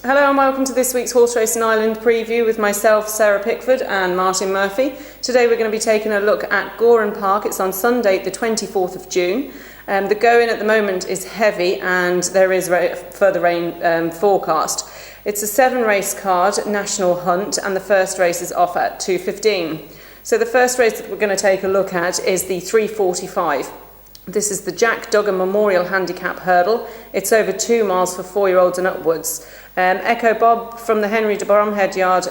Hello and welcome to this week's Horse Racing Ireland preview with myself, Sarah Pickford and Martin Murphy. Today we're going to be taking a look at Gowran Park. It's on Sunday the 24th of June. The go-in at the moment is heavy and there is further rain forecast. It's a 7-race card, national hunt, and the first race is off at 2:15. So the first race that we're going to take a look at is the 3:45. This is the Jack Duggan Memorial Handicap Hurdle. It's over 2 miles for 4-year-olds and upwards. Echo Bob from the Henry de Bromhead yard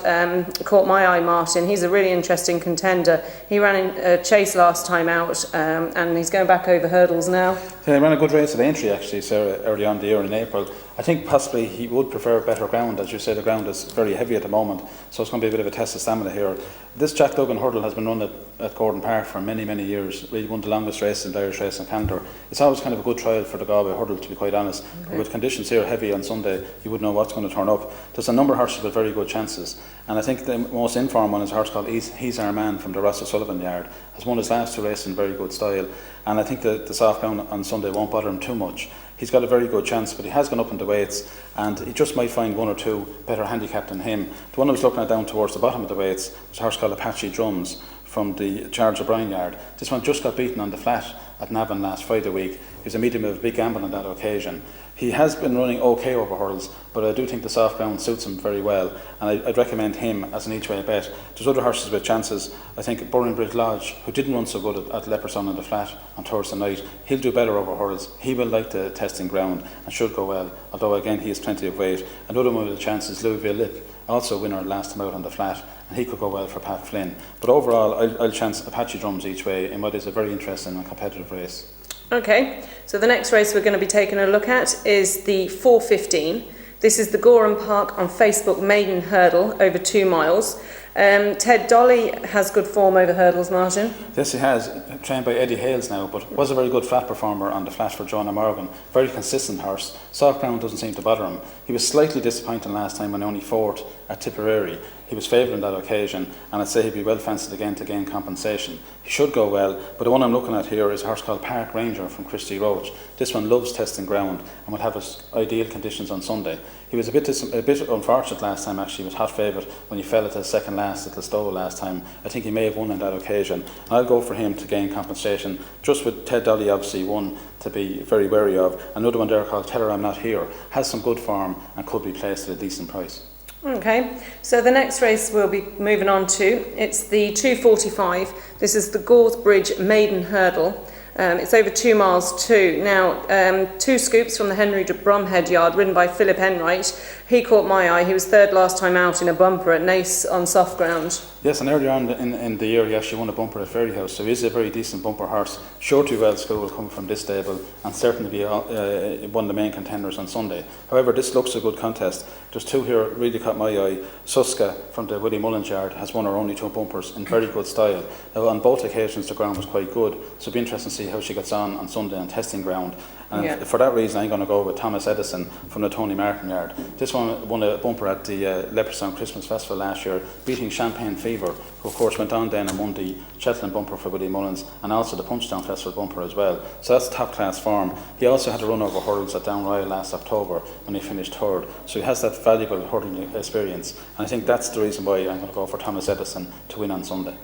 caught my eye, Martin. He's a really interesting contender. He ran in a chase last time out and he's going back over hurdles now. Yeah, he ran a good race at Aintree actually, Sarah, early on the year in April. I think possibly he would prefer better ground. As you say, the ground is very heavy at the moment, so it's going to be a bit of a test of stamina here. This Jack Duggan hurdle has been run at Gowran Park for many, many years. Really one of the longest races in the Irish racing calendar. It's always kind of a good trial for the Galway hurdle, to be quite honest. Okay. But with conditions here heavy on Sunday, you wouldn't know what's going to turn up. There's a number of horses with very good chances, and I think the most informed one is a horse called He's Our Man from the Ross O'Sullivan yard. Has won his last 2 races in very good style, and I think the soft ground on Sunday won't bother him too much. He's got a very good chance, but he has gone up in the weights and he just might find 1 or 2 better handicapped than him. The one I was looking at down towards the bottom of the weights was a horse called Apache Drums from the Charles O'Brien yard. This one just got beaten on the flat at Navan last Friday week. He was a medium of a big gamble on that occasion. He has been running okay over hurdles, but I do think the soft ground suits him very well, and I'd recommend him as an each-way bet. There's other horses with chances. I think Burrenbrick Lodge, who didn't run so good at Leopardstown on the flat on Thursday night, he'll do better over hurdles. He will like the testing ground and should go well, although again he has plenty of weight. Another one with a chance is Louisville Lip, also a winner last time out on the flat, and he could go well for Pat Flynn. But overall, I'll chance Apache Drums each way in what is a very interesting and competitive race. Okay, so the next race we're going to be taking a look at is the 4:15. This is the Gowran Park on Facebook maiden hurdle over 2 miles. Ted Dolly has good form over hurdles, Martin. Yes, he has, trained by Eddie Hales now, but was a very good flat performer on the flat for Jonah Morgan. Very consistent horse. Soft ground doesn't seem to bother him. He was slightly disappointing last time when only 4th at Tipperary. He was favoured on that occasion, and I'd say he'd be well fancied again to gain compensation. He should go well, but the one I'm looking at here is a horse called Park Ranger from Christy Roach. This one loves testing ground and will have his ideal conditions on Sunday. He was a bit unfortunate last time actually. He was hot favourite when he fell at the second last at Listowel last time. I think he may have won on that occasion. I'll go for him to gain compensation, just with Ted Dolly obviously one to be very wary of. Another one there called Tell Her I'm Not Here has some good form and could be placed at a decent price. Okay, so the next race we'll be moving on to, it's the 2:45. This is the Gawth Bridge maiden hurdle. It's over 2 miles too. Now, 2 scoops from the Henry de Bromhead yard, ridden by Philip Enright. He caught my eye. He was 3rd last time out in a bumper at Naas on soft ground. Yes, and earlier on in the year he actually won a bumper at Fairyhouse, so he is a very decent bumper horse. Sure to well school will come from this stable and certainly be one of the main contenders on Sunday. However, this looks a good contest. There's 2 here really caught my eye. Suska from the Willie Mullins yard has won her only 2 bumpers in very good style. Now, on both occasions the ground was quite good, so it'll be interesting to see how she gets on Sunday on testing ground. And for that reason I'm going to go with Thomas Edison from the Tony Martin yard. This one won a bumper at the Leopardstown Christmas Festival last year, beating Champagne Fever, who of course went on then and won the Shetland bumper for Willie Mullins and also the Punchdown Festival bumper as well. So that's top class form. He also had a run over hurdles at Down Royal last October when he finished 3rd, so he has that valuable hurdling experience, and I think that's the reason why I'm going to go for Thomas Edison to win on Sunday.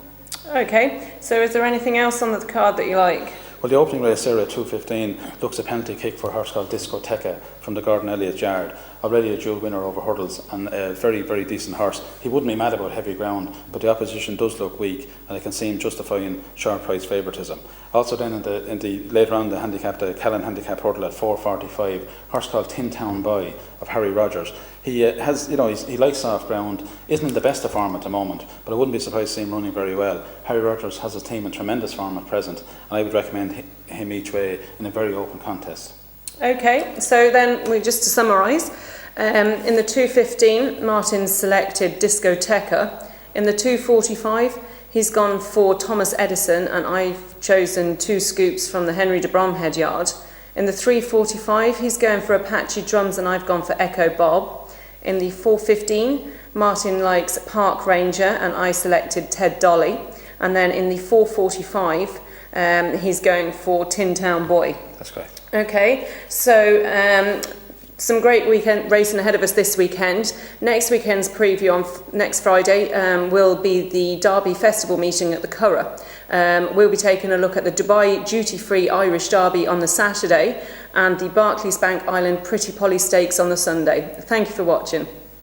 Okay, so is there anything else on the card that you like? Well, the opening race there at 2:15 looks a penalty kick for a horse called Discoteca from the Gordon Elliott yard. Already a dual winner over hurdles and a very, very decent horse. He wouldn't be mad about heavy ground, but the opposition does look weak and I can see him justifying short price favouritism. Also then in the later on the Callan handicap hurdle at 4:45, horse called Tin Town Boy of Harry Rogers. He has, he likes soft ground, isn't in the best of form at the moment, but I wouldn't be surprised to see him running very well. Harry Rogers has his team in tremendous form at present, and I would recommend him each way in a very open contest. Okay, so then just to summarise, in the 2:15 Martin selected Discoteca. In the 2:45 he's gone for Thomas Edison, and I've chosen 2 scoops from the Henry de Bromhead yard. In the 3:45 he's going for Apache Drums and I've gone for Echo Bob. In the 4:15 Martin likes Park Ranger and I selected Ted Dolly. And then in the 4:45 he's going for Tin Town Boy. That's correct. Okay, so Some great weekend racing ahead of us this weekend. Next weekend's preview on next Friday will be the Derby Festival meeting at the Curragh. We'll be taking a look at the Dubai Duty Free Irish Derby on the Saturday and the Barclays Bank Island Pretty Polly Stakes on the Sunday. Thank you for watching.